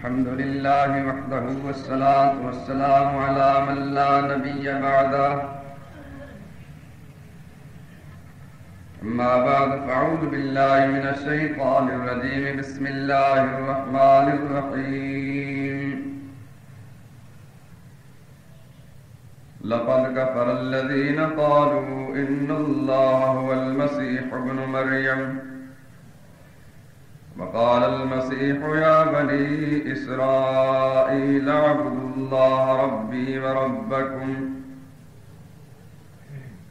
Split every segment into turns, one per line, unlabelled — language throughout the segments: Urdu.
الحمد لله وحده والصلاة والسلام على من لا نبي بعده أما بعد فأعوذ بالله من الشيطان الرجيم بسم الله الرحمن الرحيم لقد كفر الذين قالوا إن الله هو المسيح ابن مريم وقال المسيح يا بني إسرائيل اعبدوا الله ربي وربكم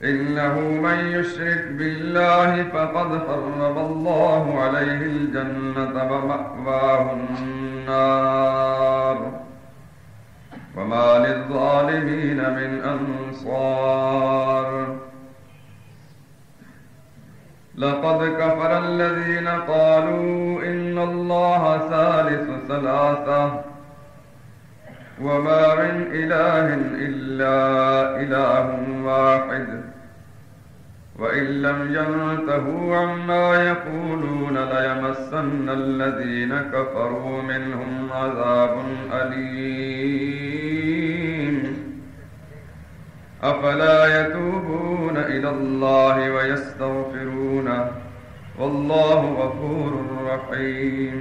إنه من يشرك بالله فقد حرم الله عليه الجنة ومأواه النار وما للظالمين من أنصار لقد كفر الذين قالوا إن الله ثالث ثلاثة وما من إله إلا إله واحد وإن لم ينتهوا عما يقولون ليمسن الذين كفروا منهم عذاب أليم أفلا يتوبون إلى الله ويستغفرونه والله غفور رحيم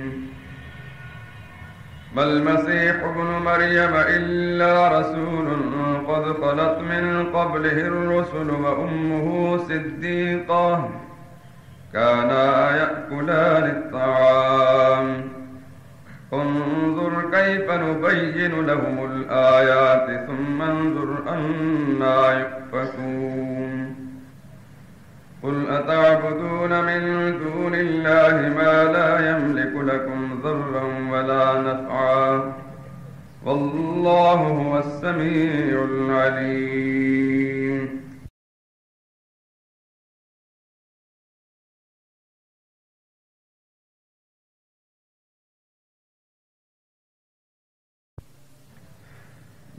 ما المسيح ابن مريم إلا رسول قد خلت من قبله الرسل وأمه صديقة كانا يأكلان الطعام انظر كيف نبين لهم الآيات ثم انظر أنا يؤفكون قل أتعبدون من دون الله ما لا يملك لكم ضرا ولا نفعا والله هو السميع العليم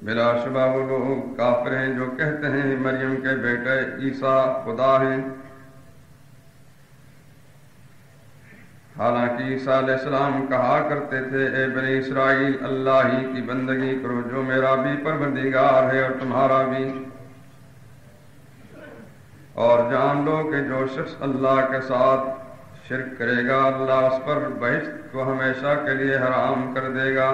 بلا شبہ وہ لوگ کافر ہیں جو کہتے ہیں مریم کے بیٹے عیسیٰ خدا ہیں، حالانکہ عیسیٰ علیہ السلام کہا کرتے تھے اے بنی اسرائیل اللہ ہی کی بندگی کرو جو میرا بھی پروردگار ہے اور تمہارا بھی، اور جان لو کہ جو شخص اللہ کے ساتھ شرک کرے گا اللہ اس پر بہشت کو ہمیشہ کے لیے حرام کر دے گا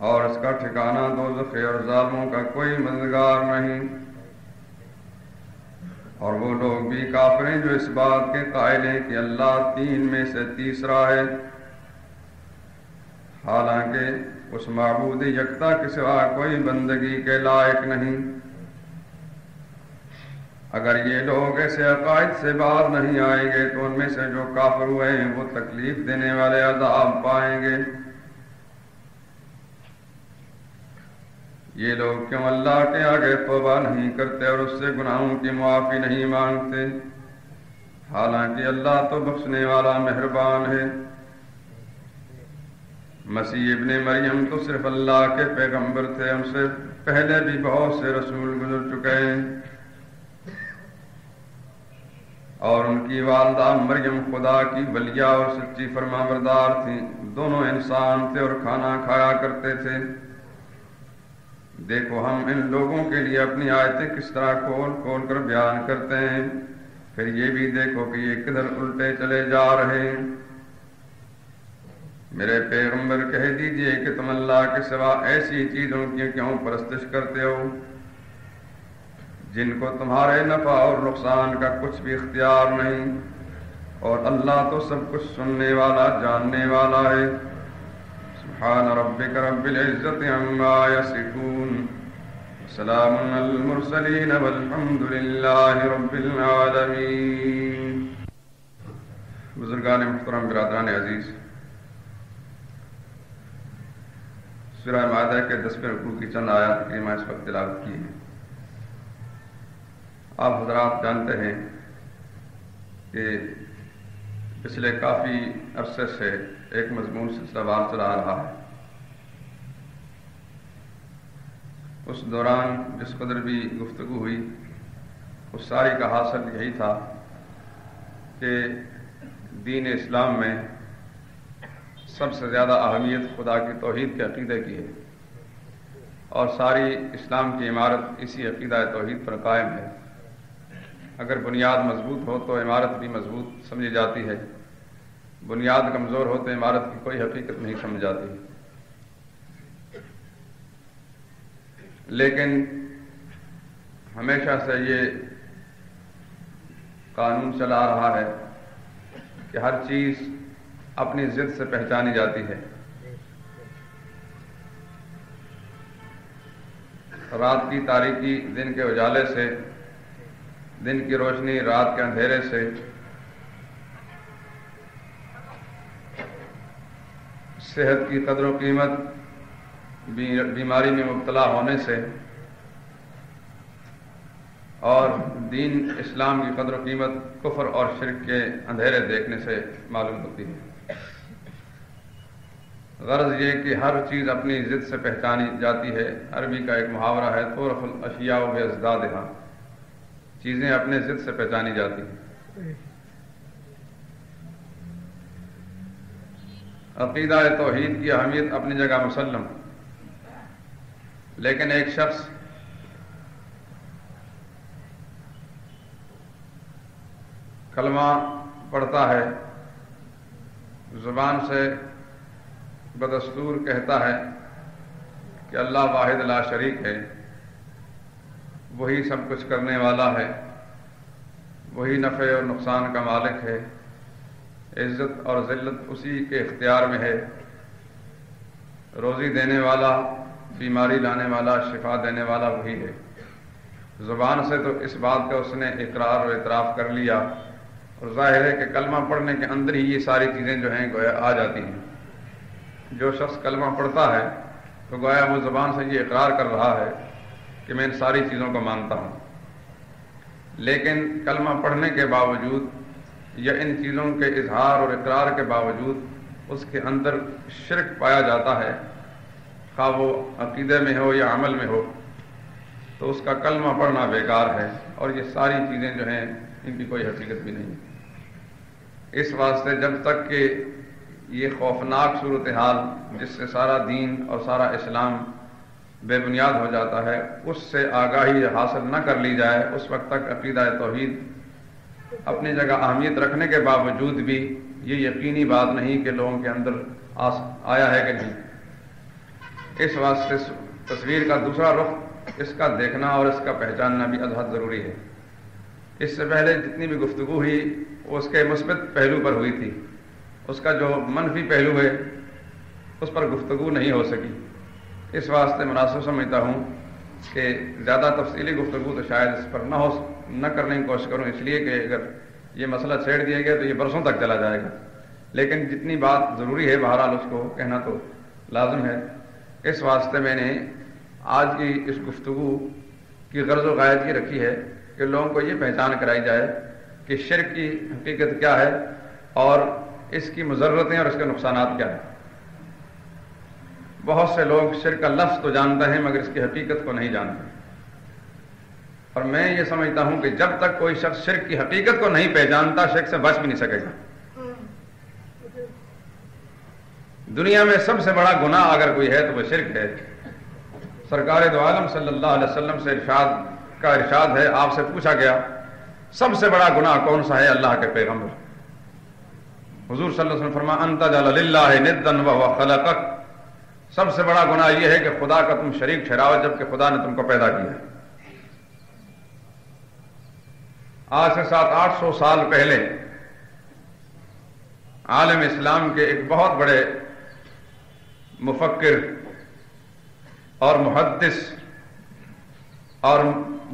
اور اس کا ٹھکانہ دوزخ ہے اور ظالموں کا کوئی مددگار نہیں۔ اور وہ لوگ بھی کافر ہیں جو اس بات کے قائل ہیں کہ اللہ تین میں سے تیسرا ہے، حالانکہ اس معبود یکتا کے سوا کوئی بندگی کے لائق نہیں۔ اگر یہ لوگ ایسے عقائد سے باہر نہیں آئیں گے تو ان میں سے جو کافر ہوئے ہیں وہ تکلیف دینے والے عذاب پائیں گے۔ یہ لوگ کیوں اللہ کے آگے توبہ نہیں کرتے اور اس سے گناہوں کی معافی نہیں مانگتے، حالانکہ اللہ تو بخشنے والا مہربان ہے۔ مسیح ابن مریم تو صرف اللہ کے پیغمبر تھے، ان سے پہلے بھی بہت سے رسول گزر چکے ہیں، اور ان کی والدہ مریم خدا کی ولیہ اور سچی فرمانبردار تھیں، دونوں انسان تھے اور کھانا کھایا کرتے تھے۔ دیکھو ہم ان لوگوں کے لیے اپنی آیتیں کس طرح کھول کھول کر بیان کرتے ہیں، پھر یہ بھی دیکھو کہ یہ کدھر الٹے چلے جا رہے ہیں۔ میرے پیغمبر کہہ دیجئے کہ تم اللہ کے سوا ایسی چیزوں کی کیوں پرستش کرتے ہو جن کو تمہارے نفع اور نقصان کا کچھ بھی اختیار نہیں، اور اللہ تو سب کچھ سننے والا جاننے والا ہے۔ سبحان ربک رب العزت عما یصفون وسلام علی المرسلین والحمد للہ رب العالمین۔ بزرگان محترم، برادران عزیز، سورہ مائدہ کے 10ویں رکوع کی چند آیات کریمہ اس وقت تلاوت کی ہیں۔ آپ حضرات جانتے ہیں کہ پچھلے کافی عرصے سے ایک مضمون سلسلہ وار چلا رہا ہے۔ اس دوران جس قدر بھی گفتگو ہوئی اس ساری کا حاصل یہی تھا کہ دین اسلام میں سب سے زیادہ اہمیت خدا کی توحید کے عقیدے کی ہے، اور ساری اسلام کی عمارت اسی عقیدہ توحید پر قائم ہے۔ اگر بنیاد مضبوط ہو تو عمارت بھی مضبوط سمجھی جاتی ہے، بنیاد کمزور ہو تو عمارت کی کوئی حقیقت نہیں سمجھ جاتی۔ لیکن ہمیشہ سے یہ قانون چلا آ رہا ہے کہ ہر چیز اپنی ضد سے پہچانی جاتی ہے۔ رات کی تاریکی دن کے اجالے سے، دن کی روشنی رات کے اندھیرے سے، صحت کی قدر و قیمت بیماری میں مبتلا ہونے سے، اور دین اسلام کی قدر و قیمت کفر اور شرک کے اندھیرے دیکھنے سے معلوم ہوتی ہے۔ غرض یہ کہ ہر چیز اپنی ضد سے پہچانی جاتی ہے۔ عربی کا ایک محاورہ ہے، تعرف الاشیاء باضدادها، چیزیں اپنے ضد سے پہچانی جاتی ہیں۔ عقیدہ توحید کی اہمیت اپنی جگہ مسلم، لیکن ایک شخص کلمہ پڑھتا ہے، زبان سے بدستور کہتا ہے کہ اللہ واحد لا شریک ہے، وہی سب کچھ کرنے والا ہے، وہی نفع اور نقصان کا مالک ہے، عزت اور ذلت اسی کے اختیار میں ہے، روزی دینے والا، بیماری لانے والا، شفا دینے والا وہی ہے۔ زبان سے تو اس بات کا اس نے اقرار و اعتراف کر لیا، اور ظاہر ہے کہ کلمہ پڑھنے کے اندر ہی یہ ساری چیزیں جو ہیں گویا آ جاتی ہیں۔ جو شخص کلمہ پڑھتا ہے تو گویا وہ زبان سے یہ اقرار کر رہا ہے کہ میں ان ساری چیزوں کو مانتا ہوں، لیکن کلمہ پڑھنے کے باوجود یا ان چیزوں کے اظہار اور اقرار کے باوجود اس کے اندر شرک پایا جاتا ہے، خواہ وہ عقیدے میں ہو یا عمل میں ہو، تو اس کا کلمہ پڑھنا بیکار ہے، اور یہ ساری چیزیں جو ہیں ان کی کوئی حقیقت بھی نہیں۔ اس واسطے جب تک کہ یہ خوفناک صورتحال جس سے سارا دین اور سارا اسلام بے بنیاد ہو جاتا ہے، اس سے آگاہی حاصل نہ کر لی جائے، اس وقت تک عقیدہ توحید اپنی جگہ اہمیت رکھنے کے باوجود بھی یہ یقینی بات نہیں کہ لوگوں کے اندر آیا ہے کہ نہیں۔ اس واسطے تصویر کا دوسرا رخ، اس کا دیکھنا اور اس کا پہچاننا بھی ازحد ضروری ہے۔ اس سے پہلے جتنی بھی گفتگو ہوئی وہ اس کے مثبت پہلو پر ہوئی تھی، اس کا جو منفی پہلو ہے اس پر گفتگو نہیں ہو سکی۔ اس واسطے مناسب سمجھتا ہوں کہ زیادہ تفصیلی گفتگو تو شاید اس پر نہ کرنے کی کوشش کروں، اس لیے کہ اگر یہ مسئلہ چھیڑ دیا گیا تو یہ برسوں تک چلا جائے گا، لیکن جتنی بات ضروری ہے بہرحال اس کو کہنا تو لازم ہے۔ اس واسطے میں نے آج کی اس گفتگو کی غرض و غایت یہ رکھی ہے کہ لوگوں کو یہ پہچان کرائی جائے کہ شرک کی حقیقت کیا ہے اور اس کی مضرتیں اور اس کے نقصانات کیا ہیں۔ بہت سے لوگ شرک کا لفظ تو جانتے ہیں مگر اس کی حقیقت کو نہیں جانتے، اور میں یہ سمجھتا ہوں کہ جب تک کوئی شخص شرک کی حقیقت کو نہیں پہچانتا شرک سے بچ بھی نہیں سکے گا۔ دنیا میں سب سے بڑا گناہ اگر کوئی ہے تو وہ شرک ہے۔ سرکار دو عالم صلی اللہ علیہ وسلم سے ارشاد ہے، آپ سے پوچھا گیا سب سے بڑا گناہ کون سا ہے؟ اللہ کے پیغمبر حضور صلی اللہ علیہ وسلم فرمایا انت جعل للہ ندا وهو خلقک، سب سے بڑا گناہ یہ ہے کہ خدا کا تم شریک ٹھہراؤ جبکہ خدا نے تم کو پیدا کیا۔ آج سے 700-800 سال پہلے عالم اسلام کے ایک بہت بڑے مفکر اور محدث اور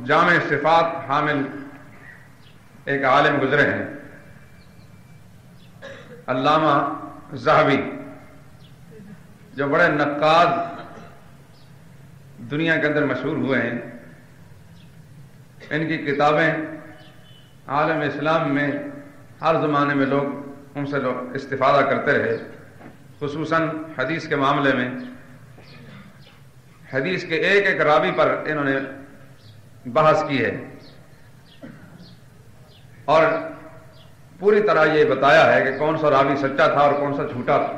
جامع صفات حامل ایک عالم گزرے ہیں، علامہ ذہبی، جو بڑے نقاد دنیا کے اندر مشہور ہوئے ہیں۔ ان کی کتابیں عالم اسلام میں ہر زمانے میں لوگ ان سے استفادہ کرتے رہے، خصوصاً حدیث کے معاملے میں۔ حدیث کے ایک ایک راوی پر انہوں نے بحث کی ہے اور پوری طرح یہ بتایا ہے کہ کون سا راوی سچا تھا اور کون سا جھوٹا تھا۔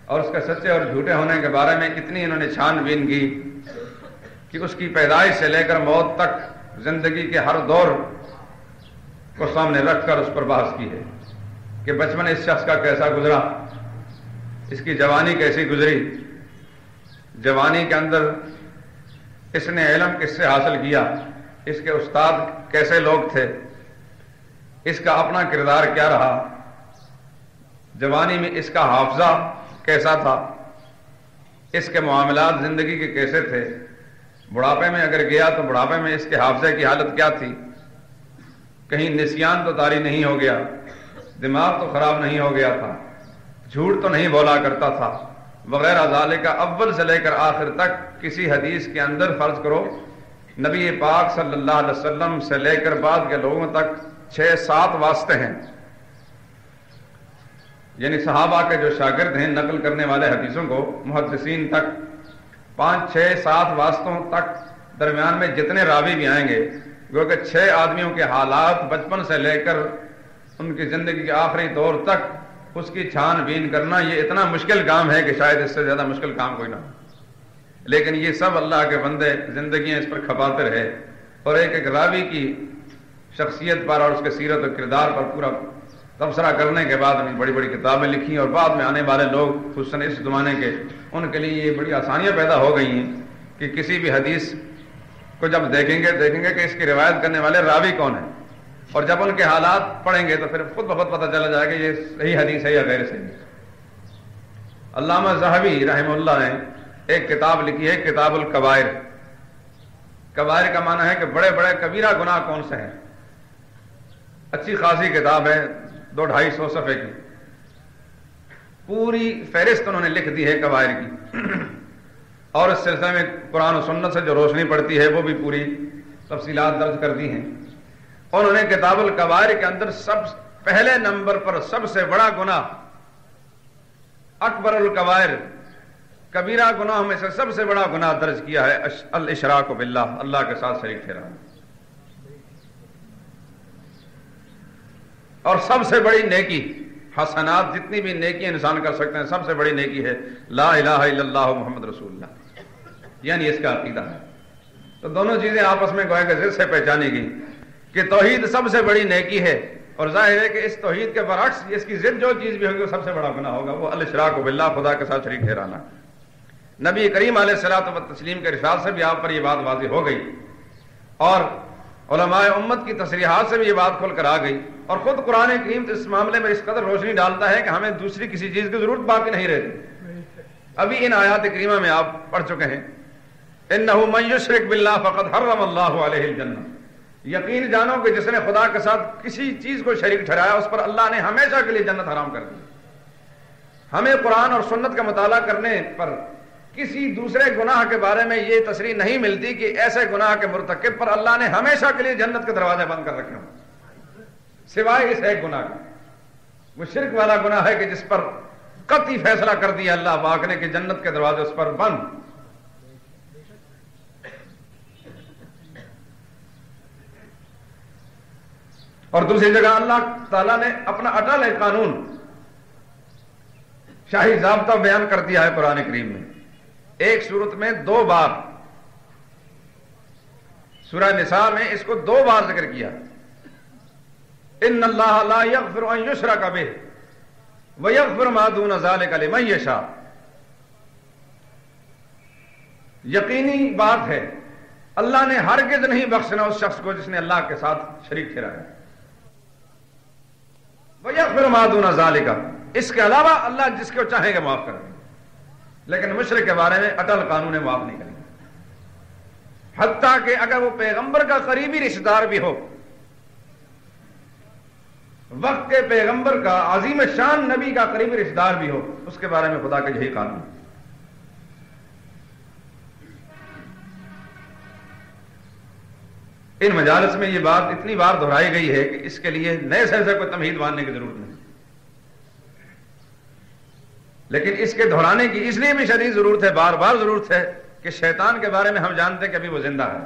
اور اس کے سچے اور جھوٹے ہونے کے بارے میں اتنی انہوں نے چھان بین کی کہ اس کی پیدائش سے لے کر موت تک زندگی کے ہر دور کو سامنے رکھ کر اس پر بحث کی ہے کہ بچپن اس شخص کا کیسا گزرا، اس کی جوانی کیسی گزری، جوانی کے اندر اس نے علم کس سے حاصل کیا، اس کے استاد کیسے لوگ تھے، اس کا اپنا کردار کیا رہا، جوانی میں اس کا حافظہ کیسا تھا، اس کے معاملات زندگی کے کیسے تھے، بڑھاپے میں اگر گیا تو بڑھاپے میں اس کے حافظے کی حالت کیا تھی، کہیں نسیان تو طاری نہیں ہو گیا، دماغ تو خراب نہیں ہو گیا تھا، جھوٹ تو نہیں بولا کرتا تھا، وغیرہ ذالک کا اول سے لے کر آخر تک کسی حدیث کے اندر فرض کرو نبی پاک صلی اللہ علیہ وسلم سے لے کر بعد کے لوگوں تک 6-7 واسطے ہیں، یعنی صحابہ کے جو شاگرد ہیں نقل کرنے والے حدیثوں کو، محدثین تک 5-6-7 واسطوں تک درمیان میں جتنے راوی بھی آئیں گے، کیونکہ 6 آدمیوں کے حالات بچپن سے لے کر ان کی زندگی کے آخری دور تک اس کی چھان بین کرنا یہ اتنا مشکل کام ہے کہ شاید اس سے زیادہ مشکل کام کوئی نہ ہو، لیکن یہ سب اللہ کے بندے زندگیاں اس پر کھپاتے رہے اور ایک ایک راوی کی شخصیت پر اور اس کے سیرت و کردار پر پورا تبصرہ کرنے کے بعد انہیں بڑی بڑی کتابیں لکھی، اور بعد میں آنے والے لوگ خصوصاً اس زمانے کے ان کے لیے یہ بڑی آسانیاں پیدا ہو گئی ہیں کہ کسی بھی حدیث کو جب دیکھیں گے کہ اس کی روایت کرنے والے راوی کون ہیں، اور جب ان کے حالات پڑھیں گے تو پھر خود بخود پتہ چلا جائے گا یہ صحیح حدیث ہے یا غیر صحیح۔ علامہ ذہبی رحمہ اللہ نے ایک کتاب لکھی ہے کتاب الکبائر۔ کبائر کا معنی ہے کہ بڑے بڑے کبیرہ گناہ کون سے ہیں، اچھی خاصی کتاب ہے، 200-250 صفحے کی، پوری فہرست انہوں نے لکھ دی ہے کبائر کی، اور اس سلسلے میں قرآن و سنت سے جو روشنی پڑتی ہے وہ بھی پوری تفصیلات درج کر دی ہیں۔ انہوں نے کتاب الکبائر کے اندر سب پہلے نمبر پر سب سے بڑا گناہ، اکبر الکبائر، کبیرہ گناہ میں سے سب سے بڑا گناہ درج کیا ہے الاشراک باللہ، اللہ کے ساتھ شریک ٹھہرانا، اور سب سے بڑی نیکی، حسنات جتنی بھی نیکی انسان کر سکتے ہیں سب سے بڑی نیکی ہے لا الہ الا اللہ محمد رسول اللہ، یعنی اس کا عقیدہ ہے۔ تو دونوں چیزیں آپس میں گویا کہ ضد سے پہچانی گئی کہ توحید سب سے بڑی نیکی ہے، اور ظاہر ہے کہ اس توحید کے برعکس اس کی ضد جو چیز بھی ہوگی وہ سب سے بڑا گناہ ہوگا، وہ الاشراک باللہ، خدا کے ساتھ شریک ٹھہرانا۔ نبی کریم علیہ الصلوۃ والتسلیم کے ارشاد سے بھی آپ پر یہ بات واضح ہو گئی، اور علماء امت کی تصریحات سے بھی یہ بات کھل کر آ گئی، اور خود قرآن کریم اس معاملے میں اس قدر روشنی ڈالتا ہے کہ ہمیں دوسری کسی چیز کی ضرورت باقی نہیں رہتی۔ ابھی ان آیات کریمہ میں آپ پڑھ چکے ہیں انہ من یشرک باللہ فقد حرم اللہ علیہ الجنہ، یقین جانو کہ جس نے خدا کے ساتھ کسی چیز کو شریک ٹھہرایا اس پر اللہ نے ہمیشہ کے لیے جنت حرام کر دی۔ ہمیں قرآن اور سنت کا مطالعہ کرنے پر کسی دوسرے گناہ کے بارے میں یہ تصریح نہیں ملتی کہ ایسے گناہ کے مرتکب پر اللہ نے ہمیشہ کے لیے جنت کے دروازے بند کر رکھے ہوں، سوائے اس ایک گناہ کا، وہ شرک والا گناہ ہے کہ جس پر قطعی فیصلہ کر دیا اللہ پاک نے کہ جنت کے دروازے اس پر بند۔ اور دوسری جگہ اللہ تعالیٰ نے اپنا اٹل قانون، شاہی ضابطہ بیان کر دیا ہے قرآن کریم میں، ایک صورت میں 2 بار، سورہ نساء میں اس کو 2 بار ذکر کیا، ان اللہ لا یغفر ان یشرک بہ ویغفر ما دون ذلک لمن یشاء۔ یقینی بات ہے اللہ نے ہرگز نہیں بخشنا اس شخص کو جس نے اللہ کے ساتھ شریک ٹھہرایا، ویغفر ما دون ذلک، اس کے علاوہ اللہ جس کو چاہے گا معاف کر دیں، لیکن مشرک کے بارے میں اٹل قانون معاف نہیں کریں گے، حتیٰ کہ اگر وہ پیغمبر کا قریبی رشتہ دار بھی ہو، وقت کے پیغمبر کا عظیم شان نبی کا قریبی رشتہ دار بھی ہو، اس کے بارے میں خدا کا یہی قانون۔ ان مجالس میں یہ بات اتنی بار دہرائی گئی ہے کہ اس کے لیے نئے سر سے کوئی تمہید باندھنے کی ضرورت نہیں، لیکن اس کے دہرانے کی اس لیے بھی شدید ضرورت ہے، بار بار ضرورت ہے کہ شیطان کے بارے میں ہم جانتے ہیں کہ ابھی وہ زندہ ہے،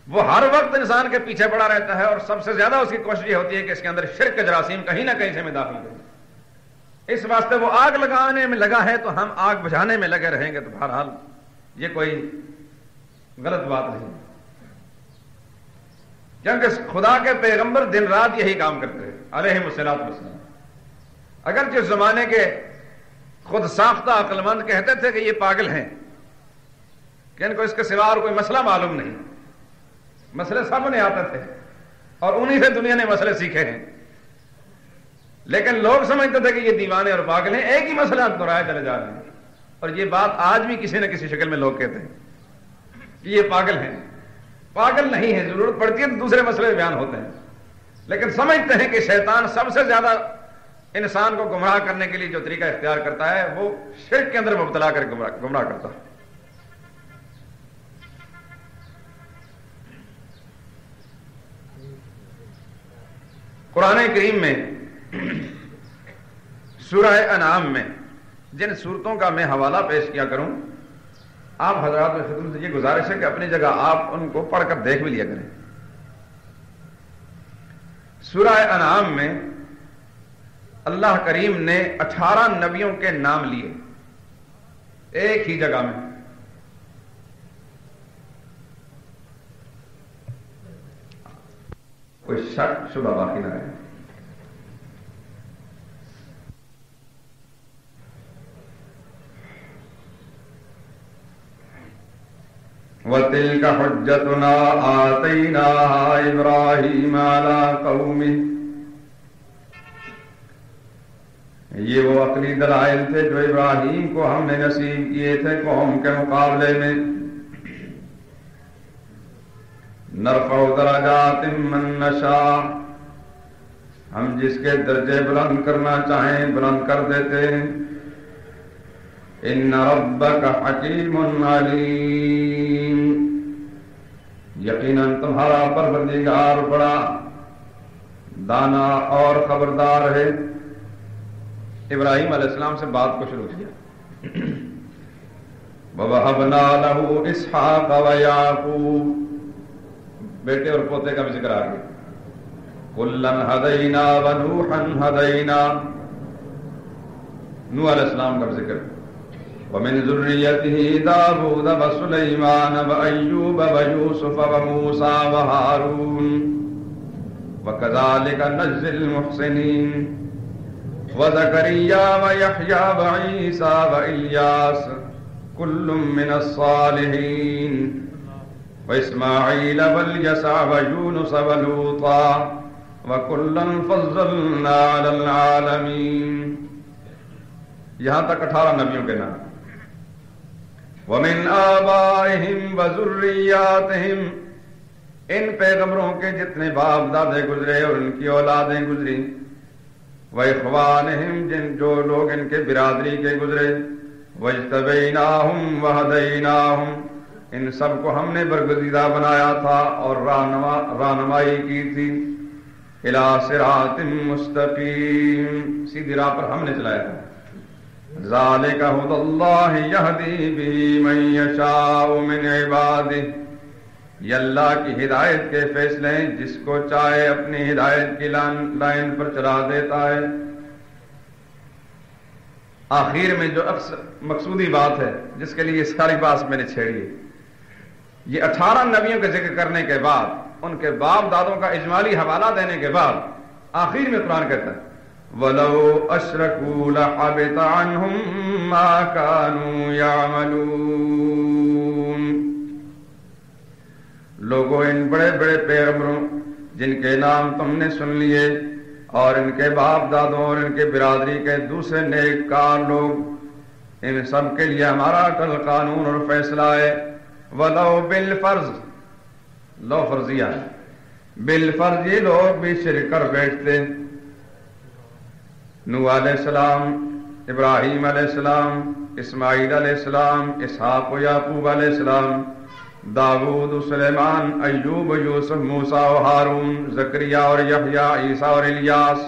وہ ہر وقت انسان کے پیچھے پڑا رہتا ہے، اور سب سے زیادہ اس کی کوشش یہ ہوتی ہے کہ اس کے اندر شرک کے جراثیم کہیں نہ کہیں سے میں داخل کریں،
اس واسطے وہ آگ لگانے میں لگا ہے تو ہم آگ بجھانے میں لگے رہیں گے، تو بہرحال یہ کوئی غلط بات نہیں، کیونکہ خدا کے پیغمبر دن رات یہی کام کرتے ہیں علیہم الصلوۃ والسلام۔ اگرچہ اس زمانے کے خود ساختہ عقل مند کہتے تھے کہ یہ پاگل ہیں، کہ ان کو اس کے سوا اور کوئی مسئلہ معلوم نہیں، مسئلے سب نے آتے تھے اور انہی سے دنیا نے مسئلے سیکھے ہیں، لیکن لوگ سمجھتے تھے کہ یہ دیوانے اور پاگل ہیں، ایک ہی مسئلہ دہرائے چلے جا رہے ہیں۔ اور یہ بات آج بھی کسی نہ کسی شکل میں لوگ کہتے ہیں کہ یہ پاگل ہیں۔ پاگل نہیں ہے، ضرورت پڑتی ہے تو دوسرے مسئلے بیان ہوتے ہیں، لیکن سمجھتے ہیں کہ شیطان سب سے زیادہ انسان کو گمراہ کرنے کے لیے جو طریقہ اختیار کرتا ہے وہ شرک کے اندر مبتلا کر گمراہ کرتا ہے۔ قرآن کریم میں سورہ انعام میں جن صورتوں کا میں حوالہ پیش کیا کروں، آپ حضرات میں خدمت سے یہ گزارش ہے کہ اپنی جگہ آپ ان کو پڑھ کر دیکھ بھی لیا کریں۔ سورہ انعام میں اللہ کریم نے 18 نبیوں کے نام لیے ایک ہی جگہ میں۔ کوئی شک شبہ باقی نہ رہے۔ وَتِلْكَ حُجَّتُنَا آتَيْنَاهَا إِبْرَاهِيمَ عَلَىٰ قَوْمِهِ، یہ وہ عقلی دلائل تھے جو ابراہیم کو ہم نے نصیب کیے تھے قوم کے مقابلے میں۔ نرفع درجات من نشاء، ہم جس کے درجے بلند کرنا چاہیں بلند کر دیتے ہیں۔ ان ربک حکیم علیم، یقیناً تمہارا پروردگار بڑا دانا اور خبردار ہے۔ ابراہیم علیہ السلام سے بات کو شروع کیا۔ وَوَهَبْنَا لَهُ إِسْحَاقَ وَيَعْقُوبَ، بیٹے اور پوتے کا بھی ذکر آ گیا۔ كُلًّا هَدَيْنَا وَنُوحًا هَدَيْنَا، نوح علیہ السلام کا بھی ذکر۔ وَمِن ذُرِّيَّتِهِ دَاوُودَ وَسُلَيْمَانَ وَأَيُّوبَ وَيُوسُفَ وَمُوسَىٰ وَهَارُونَ وَكَذَٰلِكَ نَجْزِي الْمُحْسِنِينَ وَزَكَرِيَّا وَيَحْيَىٰ وَعِيسَىٰ وَإِلْيَاسَ كُلٌّ مِّنَ الصَّالِحِينَ وَإِسْمَاعِيلَ وَالْيَسَعَ وَيُونُسَ وَلُوطًا وَكُلًّا فَضَّلْنَا عَلَى الْعَالَمِينَ، یہاں تک 18 نبیوں کے نام۔ وَمِنْ آبَائِهِمْ وَذُرِّيَّاتِهِمْ، ان پیغمبروں کے جتنے باپ دادے گزرے اور ان کی اولادیں گزری۔ وَإِخْوَانِهِمْ، جو لوگ ان کے برادری کے گزرے۔ وَاجْتَبَيْنَاهُمْ وَهَدَيْنَاهُمْ، ان سب کو ہم نے برگزیدہ بنایا تھا اور رہنمائی کی تھی۔ إِلَىٰ صِرَاطٍ مُسْتَقِيمٍ، سیدھی راہ پر ہم نے چلایا تھا۔ ذَلِكَ هُدَى اللَّهِ يَهْدِي بِهِ مَن يَشَاءُ مِنْ عِبَادِهِ، یہ اللہ کی ہدایت کے فیصلے ہیں، جس کو چاہے اپنی ہدایت کی لائن پر چلا دیتا ہے۔ آخر میں جو مقصودی بات ہے جس کے لیے یہ ساری بات میں نے چھیڑی ہے، یہ 18 نبیوں کا ذکر کرنے کے بعد، ان کے باپ دادوں کا اجمالی حوالہ دینے کے بعد، آخر میں قرآن کہتا ہے وَلَوْ أَشْرَكُوا لَحَبِطَ عَنْهُمْ مَا كَانُوا يَعْمَلُونَ، لوگوں ان بڑے بڑے پیغمبروں جن کے نام تم نے سن لیے اور ان کے باپ دادوں اور ان کے برادری کے دوسرے نیک کار لوگ، ان سب کے لیے ہمارا اٹل قانون اور فیصلہ ہے۔ وَلَوْ بِالْفَرْض، لو فرضیہ ہے، بالفرض یہ لوگ بھی شرک کر بیٹھتے۔ نوح علیہ السلام، ابراہیم علیہ السلام، اسماعیل علیہ السلام، اسحاق و یعقوب علیہ السلام، داود و سلیمان، ایوب و یوسف، موسیٰ و ہارون، زکریا اور یحییٰ، عیسیٰ اور الیاس،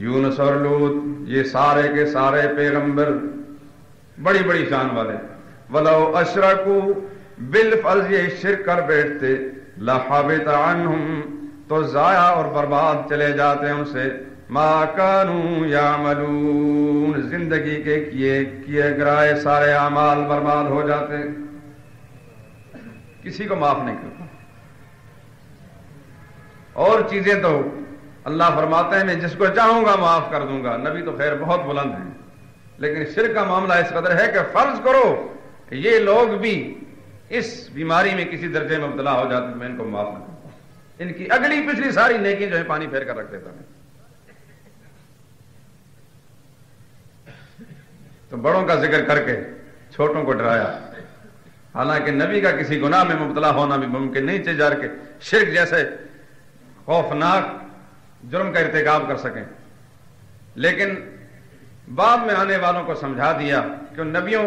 یونس اور لوط، یہ سارے کے سارے پیغمبر بڑی بڑی شان والے۔ وَلَوْ أَشْرَكُوا، بالفرض یہ شرک کر بیٹھتے، لَحَبِطَ عَنْهُمْ، تو ضائع اور برباد چلے جاتے ان سے،
ما کانوا یعملون، زندگی کے کیے گرائے سارے اعمال برباد ہو جاتے، کسی کو معاف نہیں کرتا۔ اور چیزیں تو اللہ فرماتے ہیں میں جس کو چاہوں گا معاف کر دوں گا، نبی تو خیر بہت بلند ہیں، لیکن شرک کا معاملہ اس قدر ہے کہ فرض کرو کہ یہ لوگ بھی اس بیماری میں کسی درجے میں مبتلا ہو جاتے، میں ان کو معاف نہ کرتا، ان کی اگلی پچھلی ساری نیکی جو ہے پانی پھیر کر رکھ دیتا میں۔ تو بڑوں کا ذکر کر کے چھوٹوں کو ڈرایا، حالانکہ نبی کا کسی گناہ میں مبتلا ہونا بھی ممکن نہیں تھے جار کے شرک جیسے خوفناک جرم کا ارتکاب کر سکیں، لیکن بعد میں آنے والوں کو سمجھا دیا کہ نبیوں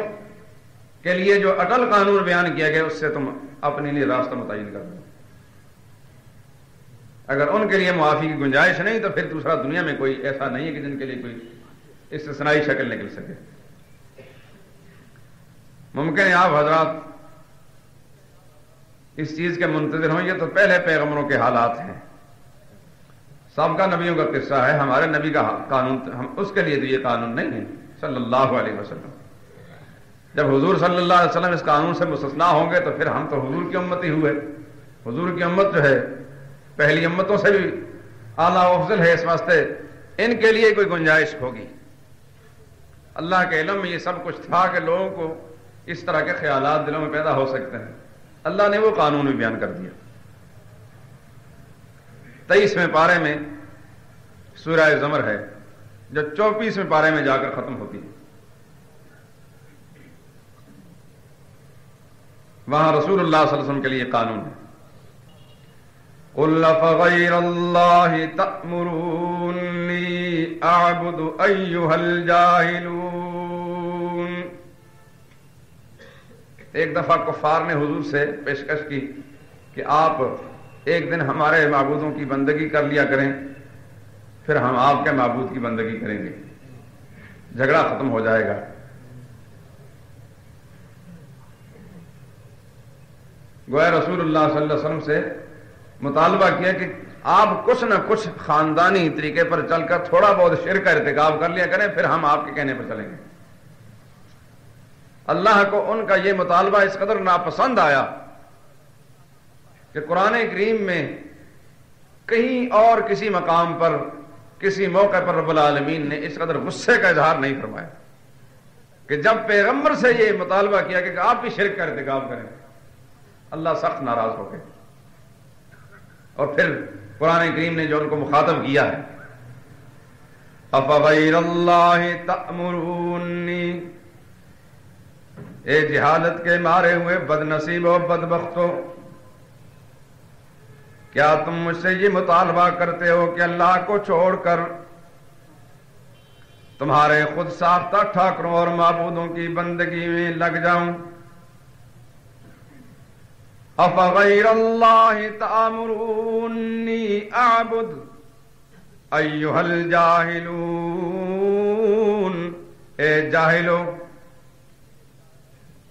کے لیے جو اٹل قانون بیان کیا گیا اس سے تم اپنے لیے راستہ متعین کر دو، اگر ان کے لیے معافی کی گنجائش نہیں تو پھر دوسرا دنیا میں کوئی ایسا نہیں ہے کہ جن کے لیے کوئی استثنائی شکل نکل سکے۔ ممکن ہے آپ حضرات اس چیز کے منتظر ہوں، یہ تو پہلے پیغمبروں کے حالات ہیں، سابقہ نبیوں کا قصہ ہے، ہمارے نبی کا قانون ہم اس کے لیے تو یہ قانون نہیں ہے صلی اللہ علیہ وسلم۔ جب حضور صلی اللہ علیہ وسلم اس قانون سے مستثنا ہوں گے تو پھر ہم تو حضور کی امت ہی ہوئے۔ حضور کی امت جو ہے پہلی امتوں سے بھی اعلیٰ و افضل ہے، اس واسطے ان کے لیے کوئی گنجائش ہوگی۔ اللہ کے علم میں یہ سب کچھ تھا کہ لوگوں کو اس طرح کے خیالات دلوں میں پیدا ہو سکتے ہیں، اللہ نے وہ قانون بھی بیان کر دیا۔ 23ویں پارے میں سورہ زمر ہے جو 24ویں پارے میں جا کر ختم ہوتی ہے، وہاں رسول اللہ صلی اللہ علیہ وسلم کے لیے قانون ہے، قُلْ فَغَيْرَ اللَّهِ تَأْمُرُونِّي أَعْبُدُ أَيُّهَا الْجَاهِلُونَ۔ ایک دفعہ کفار نے حضور سے پیشکش کی کہ آپ ایک دن ہمارے معبودوں کی بندگی کر لیا کریں، پھر ہم آپ کے معبود کی بندگی کریں گے، جھگڑا ختم ہو جائے گا۔ گویا رسول اللہ صلی اللہ علیہ وسلم سے مطالبہ کیا کہ آپ کچھ نہ کچھ خاندانی طریقے پر چل کر تھوڑا بہت شرک کا ارتکاب کر لیا کریں، پھر ہم آپ کے کہنے پر چلیں گے۔ اللہ کو ان کا یہ مطالبہ اس قدر ناپسند آیا کہ قرآن کریم میں کہیں اور کسی مقام پر کسی موقع پر رب العالمین نے اس قدر غصے کا اظہار نہیں فرمایا کہ جب پیغمبر سے یہ مطالبہ کیا کہ آپ بھی شرک کا ارتکاب کریں، اللہ سخت ناراض ہو گئے۔ اور پھر قرآن کریم نے جو ان کو مخاطب کیا ہے، افغیر اللہ تأمرونی، اے جہالت کے مارے ہوئے بد نصیبو بدبختو، کیا تم مجھ سے یہ مطالبہ کرتے ہو کہ اللہ کو چھوڑ کر تمہارے خود ساختہ ٹھاکروں اور معبودوں کی بندگی میں لگ جاؤں؟ افغیر اللہ تأمرونی اعبد ایھا الجاہلون، اے جاہلو۔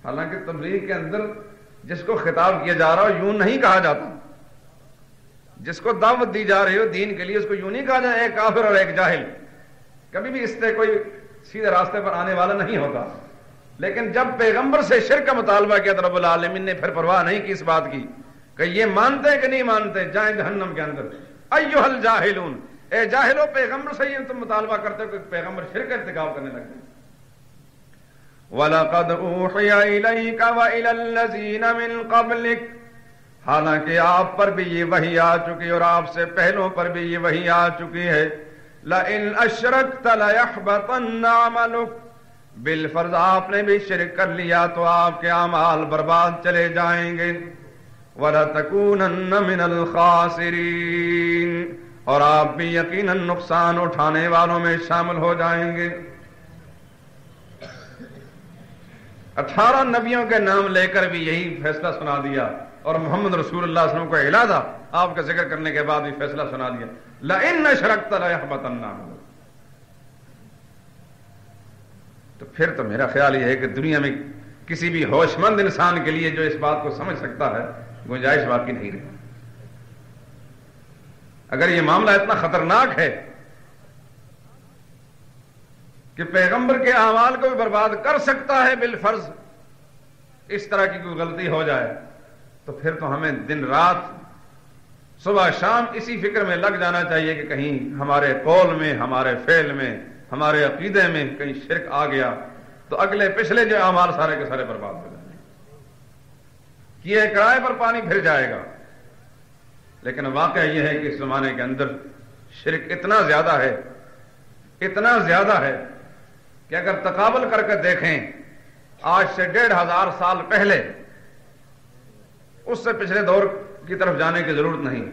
حالانکہ تبلیغ کے اندر جس کو خطاب کیا جا رہا ہو یوں نہیں کہا جاتا، جس کو دعوت دی جا رہی ہو دین کے لیے اس کو یوں نہیں کہا جائے ایک کافر اور ایک جاہل، کبھی بھی اس سے کوئی سیدھے راستے پر آنے والا نہیں ہوتا۔ لیکن جب پیغمبر سے شرک کا مطالبہ کیا تو رب العالمین نے پھر پرواہ نہیں کی اس بات کی کہ یہ مانتے ہیں کہ نہیں مانتے، جائیں جہنم کے اندر۔ ایھا الجاہلون، اے جاہلو، پیغمبر سے یہ تم مطالبہ کرتے ہو کہ پیغمبر شرک کا ارتکاب کرنے لگتے ہیں۔ وَلَقَدْ أُوحِيَ إِلَيْكَ وَإِلَى الَّذِينَ مِن قَبْلِكَ، حالانکہ آپ پر بھی یہ وحی آ چکی اور آپ سے پہلوں پر بھی یہ وحی آ چکی ہے، لَإِنْ أَشْرَكْتَ لَيَحْبَطَنَّ عَمَلُكَ، بالفرض آپ نے بھی شرک کر لیا تو آپ کے اعمال برباد چلے جائیں گے، وَلَتَكُونَنَّ مِنَ الْخَاسِرِينَ، اور آپ بھی یقیناً نقصان اٹھانے والوں میں شامل ہو جائیں گے۔ 18 نبیوں کے نام لے کر بھی یہی فیصلہ سنا دیا، اور محمد رسول اللہ صلی اللہ علیہ وسلم کو علیحدہ آپ کا ذکر کرنے کے بعد بھی فیصلہ سنا دیا، لَإِنْ أَشْرَكْتَ لَيَحْبَطَنَّ عَمَلُكَ۔ تو پھر تو میرا خیال یہ ہے کہ دنیا میں کسی بھی ہوش مند انسان کے لیے جو اس بات کو سمجھ سکتا ہے گنجائش باقی نہیں رہی۔ اگر یہ معاملہ اتنا خطرناک ہے
کہ پیغمبر کے اعمال کو بھی برباد کر سکتا ہے بالفرض، اس طرح کی کوئی غلطی ہو جائے تو پھر تو ہمیں دن رات صبح شام اسی فکر میں لگ جانا چاہیے کہ کہیں ہمارے قول میں، ہمارے فعل میں، ہمارے عقیدے میں کہیں شرک آ گیا تو اگلے پچھلے جو اعمال سارے کے سارے برباد ہو جائیں گے، کیے کرائے پر پانی پھر جائے گا۔ لیکن واقعہ یہ ہے کہ اس زمانے کے اندر شرک اتنا زیادہ ہے کہ اگر تقابل کر کے دیکھیں آج سے 1500 سال پہلے، اس سے پچھلے دور کی طرف جانے کی ضرورت نہیں،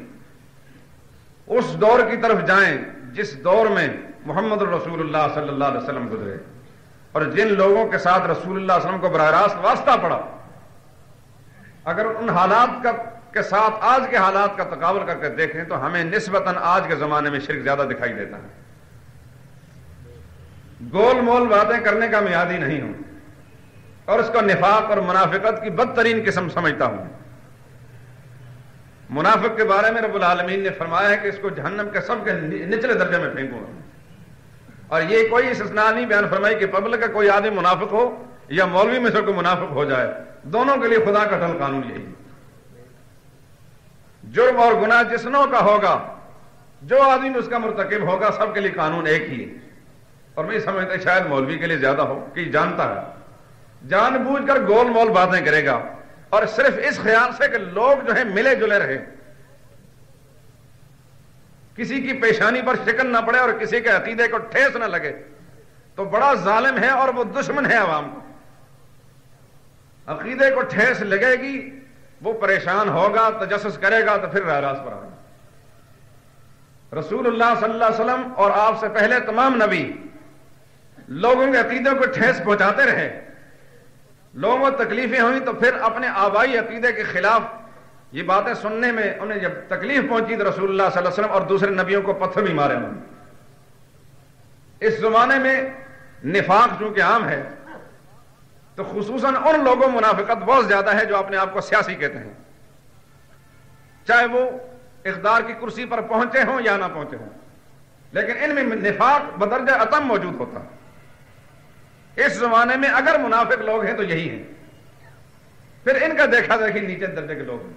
اس دور کی طرف جائیں جس دور میں محمد رسول اللہ صلی اللہ علیہ وسلم گزرے اور جن لوگوں کے ساتھ رسول اللہ صلی اللہ علیہ وسلم کو براہ راست واسطہ پڑا، اگر ان حالات کے ساتھ آج کے حالات کا تقابل کر کے دیکھیں تو ہمیں نسبتاً آج کے زمانے میں شرک زیادہ دکھائی دیتا ہے۔ گول مول باتیں کرنے کا میں عادی نہیں ہوں اور اس کو نفاق اور منافقت کی بدترین قسم سمجھتا ہوں۔ منافق کے بارے میں رب العالمین نے فرمایا ہے کہ اس کو جہنم کے سب کے نچلے درجے میں پھینکوں گا، اور یہ کوئی استثناء نہیں بیان فرمائی کہ پبلک کا کوئی آدمی منافق ہو یا مولوی میں سے کوئی منافق ہو جائے، دونوں کے لیے خدا کا ٹھل قانون یہی ہے۔ جرم اور گناہ جس نوع کا ہوگا، جو آدمی اس کا مرتکب ہوگا، سب کے لیے قانون ایک ہی ہے۔ اور میں سمجھتا شاید مولوی کے لیے زیادہ ہو کہ جانتا ہے، جان بوجھ کر گول مول باتیں کرے گا اور صرف اس خیال سے کہ لوگ جو ہیں ملے جلے رہے، کسی کی پیشانی پر شکن نہ پڑے اور کسی کے عقیدے کو ٹھیس نہ لگے، تو بڑا ظالم ہے اور وہ دشمن ہے عوام کو۔ عقیدے کو ٹھیس لگے گی، وہ پریشان ہوگا، تجسس کرے گا تو پھر راہ راست پر آئے گا۔ رسول اللہ صلی اللہ علیہ وسلم اور آپ سے پہلے تمام نبی لوگوں کے عقیدوں کو ٹھیس پہنچاتے رہے، لوگوں کو تکلیفیں ہوئیں تو پھر اپنے آبائی عقیدے کے خلاف یہ باتیں سننے میں انہیں جب تکلیف پہنچی تو رسول اللہ صلی اللہ علیہ وسلم اور دوسرے نبیوں کو پتھر بھی مارے انہوں نے۔ اس زمانے میں نفاق چونکہ عام ہے تو خصوصاً ان لوگوں منافقت بہت زیادہ ہے جو اپنے آپ کو سیاسی کہتے ہیں، چاہے وہ اقتدار کی کرسی پر پہنچے ہوں یا نہ پہنچے ہوں، لیکن ان میں نفاق بدرجہ اتم موجود ہوتا ہے۔ اس زمانے میں اگر منافق لوگ ہیں تو یہی ہیں، پھر ان کا دیکھا دیکھی نیچے درجے کے لوگ ہیں۔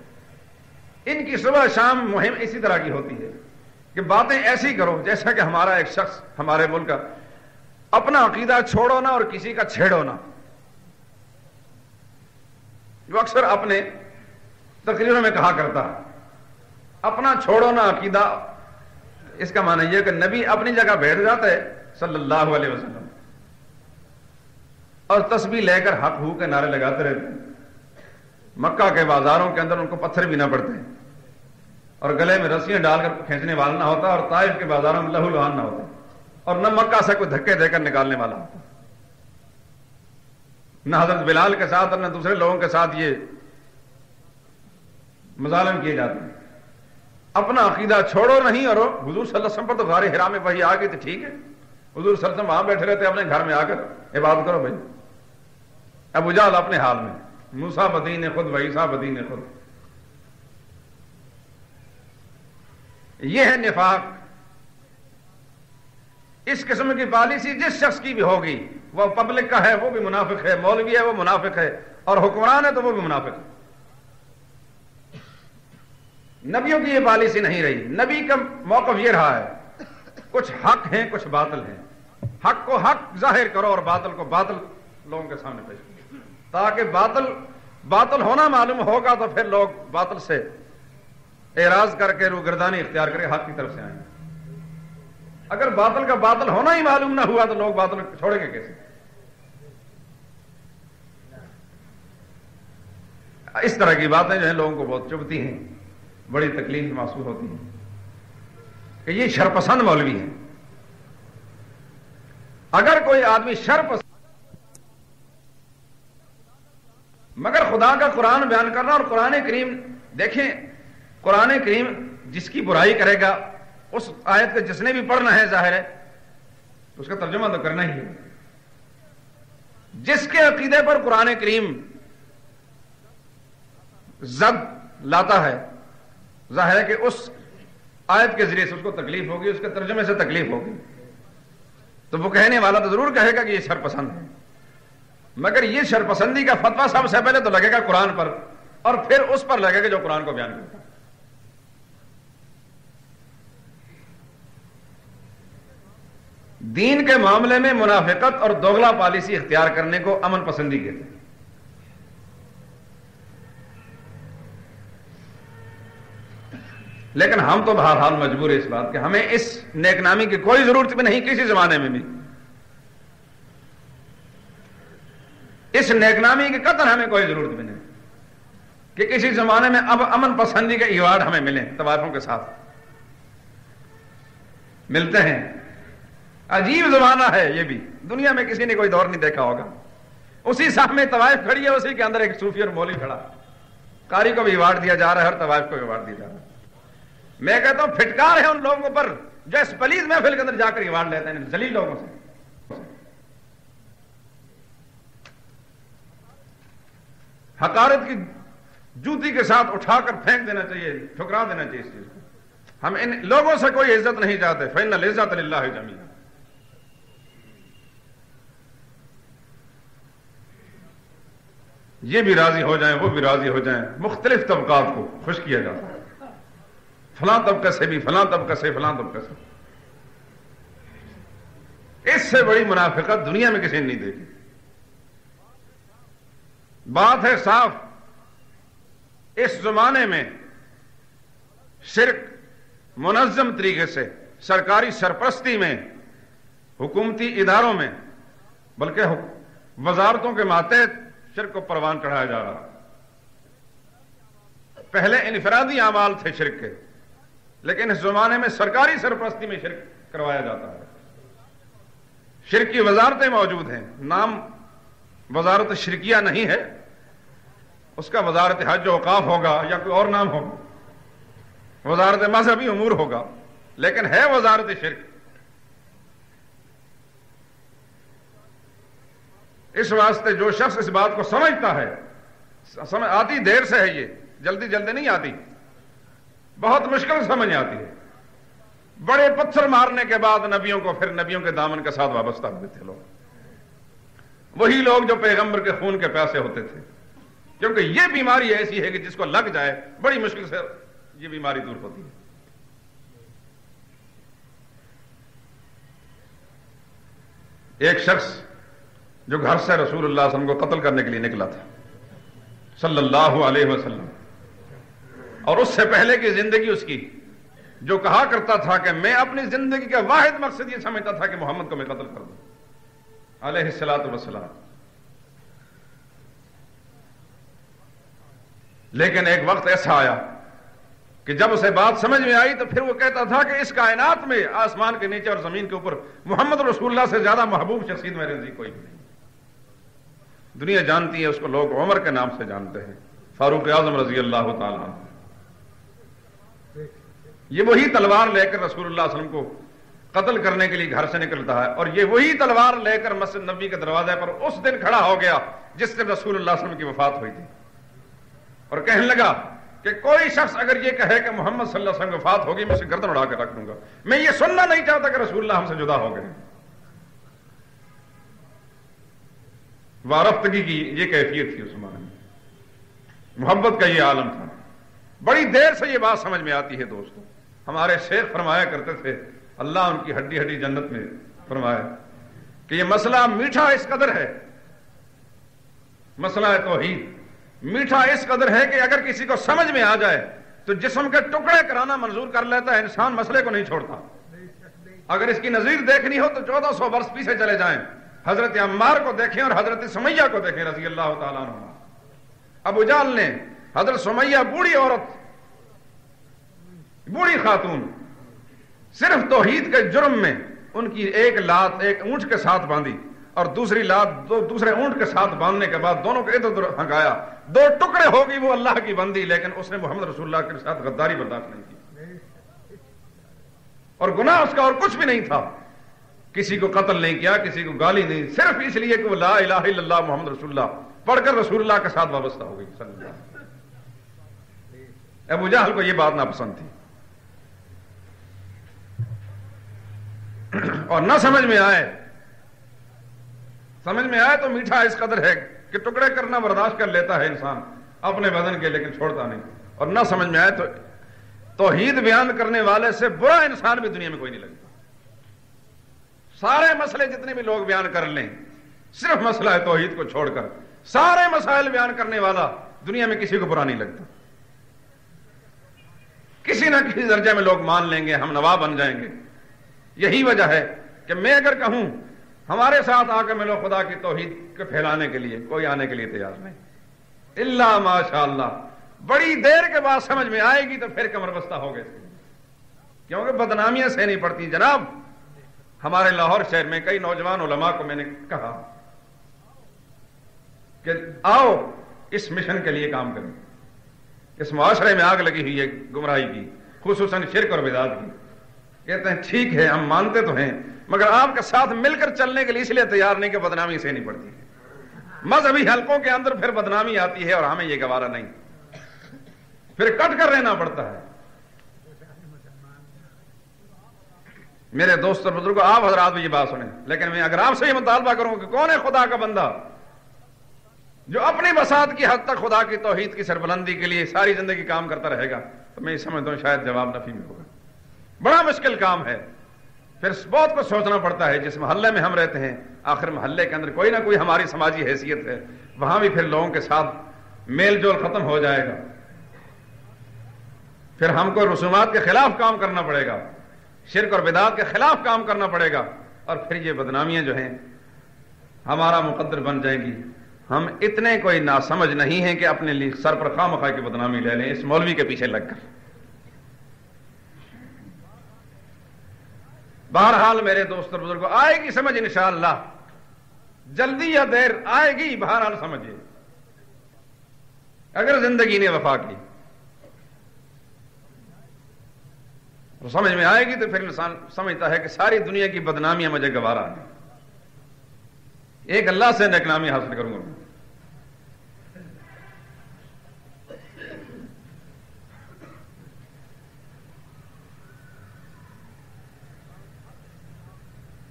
ان کی صبح شام مہم اسی طرح کی ہوتی ہے کہ باتیں ایسی کرو جیسا کہ ہمارا ایک شخص ہمارے ملک کا اپنا عقیدہ چھوڑو نہ اور کسی کا چھیڑو نہ، جو اکثر اپنے تقریروں میں کہا کرتا ہے، اپنا چھوڑو نہ عقیدہ۔ اس کا معنی یہ کہ نبی اپنی جگہ بیٹھ جاتے صلی اللہ علیہ وسلم اور تسبیح لے کر حق ہو کے نعرے لگاتے رہتے، مکہ کے بازاروں کے اندر ان کو پتھر بھی نہ پڑتے اور گلے میں رسیاں ڈال کر کھینچنے والا نہ ہوتا اور طائف کے بازاروں میں لہو لہان نہ ہوتا اور نہ مکہ سے کوئی دھکے دے کر نکالنے والا ہوتا، نہ حضرت بلال کے ساتھ اور نہ دوسرے لوگوں کے ساتھ یہ مظالم کیے جاتے ہیں۔ اپنا عقیدہ چھوڑو نہیں، اور حضور صلی اللہ علیہ وسلم پر تو غار حرا میں وحی آ گئی تو ٹھیک ہے، حضور صلی اللہ علیہ وسلم وہاں بیٹھے رہتے، اپنے گھر میں آ کر عبادت کرو بھائی۔ ابو جہل اپنے حال میں، موسیٰ بدین خود و عیسیٰ بدین خود۔ یہ ہے نفاق۔ اس قسم کی پالیسی جس شخص کی بھی ہوگی، وہ پبلک کا ہے وہ بھی منافق ہے، مولوی ہے وہ منافق ہے، اور حکمران ہے تو وہ بھی منافق ہے۔ نبیوں کی یہ پالیسی نہیں رہی۔ نبی کا موقف یہ رہا ہے کچھ حق ہیں کچھ باطل ہیں، حق کو حق ظاہر کرو اور باطل کو باطل لوگوں کے سامنے پیش کرو، تاکہ باطل ہونا معلوم ہوگا تو پھر لوگ باطل سے اعراض کر کے روگردانی اختیار کر کے حق کی طرف سے آئیں۔ اگر باطل کا باطل ہونا ہی معلوم نہ ہوا تو لوگ باطل چھوڑیں گے کیسے؟ اس طرح کی باتیں جو ہیں لوگوں کو بہت چبھتی ہیں، بڑی تکلیف محسوس ہوتی ہے کہ یہ شرپسند مولوی ہے۔ اگر کوئی آدمی شرپسند مگر خدا کا قرآن بیان کرنا، اور قرآن کریم دیکھیں، قرآن کریم جس کی برائی کرے گا اس آیت کا جس نے بھی پڑھنا ہے ظاہر ہے تو اس کا ترجمہ تو کرنا ہی ہے۔ جس کے عقیدے پر قرآن کریم زد لاتا ہے ظاہر ہے کہ اس آیت کے ذریعے سے اس کو تکلیف ہوگی، اس کے ترجمے سے تکلیف ہوگی۔ تو وہ کہنے والا تو ضرور کہے گا کہ یہ شرپسند ہے، مگر یہ شرپسندی کا فتویٰ سب سے پہلے تو لگے گا قرآن پر، اور پھر اس پر لگے گا جو قرآن کو بیان کرتا ہے۔ دین کے معاملے میں منافقت اور دوغلا پالیسی اختیار کرنے کو امن پسندی کہتے ہیں۔ لیکن ہم تو بہرحال مجبور ہیں اس بات کہ ہمیں اس نیک نامی کی کوئی ضرورت بھی نہیں، کسی زمانے میں بھی اس نیک نامی کی قطر ہمیں کوئی ضرورت بھی نہیں کہ کسی زمانے میں اب امن پسندی کے ایوارڈ ہمیں ملیں۔ طوائفوں کے ساتھ ملتے ہیں، عجیب زمانہ ہے یہ بھی، دنیا میں کسی نے کوئی دور نہیں دیکھا ہوگا۔ اسی صف میں طوائف کھڑی ہے، اسی کے اندر ایک صوفی اور مولوی کھڑا، قاری کو بھی ایوارڈ دیا جا رہا ہے اور طوائف کو بھی ایوارڈ دیا جا رہا ہے۔ میں کہتا ہوں پھٹکار ہے ان لوگوں پر جو اس پلیز محفل کے اندر جا کر ایوارڈ لیتے ہیں ذلیل لوگوں سے۔ حقارت کی جوتی کے ساتھ اٹھا کر پھینک دینا چاہیے، ٹھکرا دینا چاہیے اس چیز کو۔ ہم ان لوگوں سے کوئی عزت نہیں چاہتے، فإن العزة للہ جميعا۔ یہ بھی راضی ہو جائیں، وہ بھی راضی ہو جائیں، مختلف طبقات کو خوش کیا جاتا ہے، فلاں طبقہ سے بھی، فلاں طبقہ سے، فلاں طبقہ سے۔ اس سے بڑی منافقت دنیا میں کسی نے نہیں دیکھی۔ بات ہے صاف، اس زمانے میں شرک منظم طریقے سے سرکاری سرپرستی میں، حکومتی اداروں میں، بلکہ وزارتوں کے ماتحت شرک کو پروان چڑھایا جا رہا۔ پہلے انفرادی اعمال تھے شرک کے، لیکن اس زمانے میں سرکاری سرپرستی میں شرک کروایا جاتا ہے۔ شرک کی وزارتیں موجود ہیں، نام وزارت شرکیہ نہیں ہے، اس کا وزارت حج و اوقاف ہوگا یا کوئی اور نام ہوگا، وزارت مذہبی امور ہوگا، لیکن ہے وزارت شرک۔ اس واسطے جو شخص اس بات کو سمجھتا ہے، سمجھ آتی دیر سے ہے، یہ جلدی جلدی نہیں آتی، بہت مشکل سمجھ آتی ہے۔ بڑے پتھر مارنے کے بعد نبیوں کو پھر نبیوں کے دامن کے ساتھ وابستہ ہوتے تھے لوگ، وہی لوگ جو پیغمبر کے خون کے پیاسے ہوتے تھے، کیونکہ یہ بیماری ایسی ہے کہ جس کو لگ جائے بڑی مشکل سے یہ بیماری دور ہوتی ہے۔ ایک شخص جو گھر سے رسول اللہ صلی اللہ علیہ وسلم کو قتل کرنے کے لیے نکلا تھا صلی اللہ علیہ وسلم، اور اس سے پہلے کی زندگی اس کی جو کہا کرتا تھا کہ میں اپنی زندگی کا واحد مقصد یہ سمجھتا تھا کہ محمد کو میں قتل کر دوں علیہ الصلوۃ والسلام۔ لیکن ایک وقت ایسا آیا کہ جب اسے بات سمجھ میں آئی تو پھر وہ کہتا تھا کہ اس کائنات میں آسمان کے نیچے اور زمین کے اوپر محمد رسول اللہ سے زیادہ محبوب شخصیت میرے نزدیک کوئی بھی نہیں۔ دنیا جانتی ہے اس کو، لوگ عمر کے نام سے جانتے ہیں، فاروق اعظم رضی اللہ تعالیٰ عنہ۔ یہ وہی تلوار لے کر رسول اللہ صلی اللہ علیہ وسلم کو قتل کرنے کے لیے گھر سے نکلتا ہے، اور یہ وہی تلوار لے کر مسجد نبی کے دروازے پر اس دن کھڑا ہو گیا جس دن رسول اللہ صلی اللہ علیہ وسلم کی وفات ہوئی تھی، اور کہنے لگا کہ کوئی شخص اگر یہ کہے کہ محمد صلی اللہ علیہ وسلم کی وفات ہوگی میں اسے گردن اڑا کر رکھ دوں گا۔ میں یہ سننا نہیں چاہتا کہ رسول اللہ ہم سے جدا ہو گئے۔ وارفتگی کی یہ کیفیت تھی اس زمانے میں، محبت کا یہ عالم تھا۔ بڑی دیر سے یہ بات سمجھ میں آتی ہے دوستوں۔ ہمارے شیخ فرمایا کرتے تھے، اللہ ان کی ہڈی ہڈی جنت میں فرمایا، کہ یہ مسئلہ میٹھا اس قدر ہے، مسئلہ توحید میٹھا اس قدر ہے کہ اگر کسی کو سمجھ میں آ جائے تو جسم کے ٹکڑے کرانا منظور کر لیتا ہے، انسان مسئلے کو نہیں چھوڑتا۔ اگر اس کی نظیر دیکھنی ہو تو 1400 برس پیچھے چلے جائیں، حضرت عمار کو دیکھیں اور حضرت سمیہ کو دیکھیں رضی اللہ تعالیٰ عنہ۔ ابو جہل نے حضرت سمیہ بوڑھی عورت، بوڑھی خاتون، صرف توحید کے جرم میں ان کی ایک لات ایک اونٹ کے ساتھ باندھی اور دوسری لات دوسرے اونٹ کے ساتھ باندھنے کے بعد دونوں کو ادھر ادھر ہنگایا، دو ٹکڑے ہو گئی وہ اللہ کی بندی، لیکن اس نے محمد رسول اللہ کے ساتھ غداری برداشت نہیں کی، اور گناہ اس کا اور کچھ بھی نہیں تھا، کسی کو قتل نہیں کیا، کسی کو گالی نہیں، صرف اس لیے کہ وہ لا الہ الا اللہ محمد رسول اللہ پڑھ کر رسول اللہ کے ساتھ وابستہ ہو گئی صلی اللہ علیہ وسلم۔ ابو جہل کو یہ بات ناپسند تھی۔ اور نہ سمجھ میں آئے تو میٹھا اس قدر ہے کہ ٹکڑے کرنا برداشت کر لیتا ہے انسان اپنے بدن کے، لیکن چھوڑتا نہیں. اور نہ سمجھ میں آئے تو توحید بیان کرنے والے سے برا انسان بھی دنیا میں کوئی نہیں لگتا. سارے مسئلے جتنے بھی لوگ بیان کر لیں، صرف مسئلہ ہے توحید کو چھوڑ کر سارے مسائل بیان کرنے والا دنیا میں کسی کو برا نہیں لگتا. کسی نہ کسی درجے میں لوگ مان لیں گے، ہم نوا بن جائیں گے. یہی وجہ ہے کہ میں اگر کہوں ہمارے ساتھ آ کے ملو خدا کی توحید کو پھیلانے کے لیے، کوئی آنے کے لیے تیار نہیں. الا ماشاء اللہ، بڑی دیر کے بعد سمجھ میں آئے گی تو پھر کمر بستہ ہو گئے، کیونکہ بدنامیاں سے نہیں پڑتی. جناب ہمارے لاہور شہر میں کئی نوجوان علماء کو میں نے کہا کہ آؤ اس مشن کے لیے کام کریں. اس معاشرے میں آگ لگی ہوئی ہے گمراہی کی، خصوصاً شرک اور بدعت کی. کہتے ہیں ٹھیک ہے ہم مانتے تو ہیں مگر آپ کے ساتھ مل کر چلنے کے لیے اس لیے تیار نہیں کہ بدنامی سے نہیں پڑتی. مذہبی حلقوں کے اندر پھر بدنامی آتی ہے اور ہمیں یہ گوارا نہیں، پھر کٹ کر رہنا پڑتا ہے. میرے دوست اور بزرگوں، آپ حضرات بھی یہ بات سنیں، لیکن میں اگر آپ سے یہ مطالبہ کروں کہ کون ہے خدا کا بندہ جو اپنی بساط کی حد تک خدا کی توحید کی سربلندی کے لیے ساری زندگی کام کرتا رہے گا، تو میں یہ سمجھتا ہوں شاید جواب نفی میں ہوگا. بڑا مشکل کام ہے. پھر بہت کچھ سوچنا پڑتا ہے. جس محلے میں ہم رہتے ہیں، آخر محلے کے اندر کوئی نہ کوئی ہماری سماجی حیثیت ہے، وہاں بھی پھر لوگوں کے ساتھ میل جول ختم ہو جائے گا. پھر ہم کو رسومات کے خلاف کام کرنا پڑے گا، شرک اور بدعات کے خلاف کام کرنا پڑے گا، اور پھر یہ بدنامیاں جو ہیں ہمارا مقدر بن جائیں گی. ہم اتنے کوئی ناسمجھ نہیں ہیں کہ اپنے لیے سر پر خواہ مخواہ کی بدنامی لے لیں اس مولوی کے پیچھے لگ کر. بہرحال میرے دوست اور بزرگوں، آئے گی سمجھ انشاءاللہ، جلدی یا دیر آئے گی. بہرحال سمجھے اگر زندگی نے وفا کی تو سمجھ میں آئے گی، تو پھر انسان سمجھتا ہے کہ ساری دنیا کی بدنامیاں مجھے گوارا ہیں، ایک اللہ سے نیک نامی حاصل کروں گا.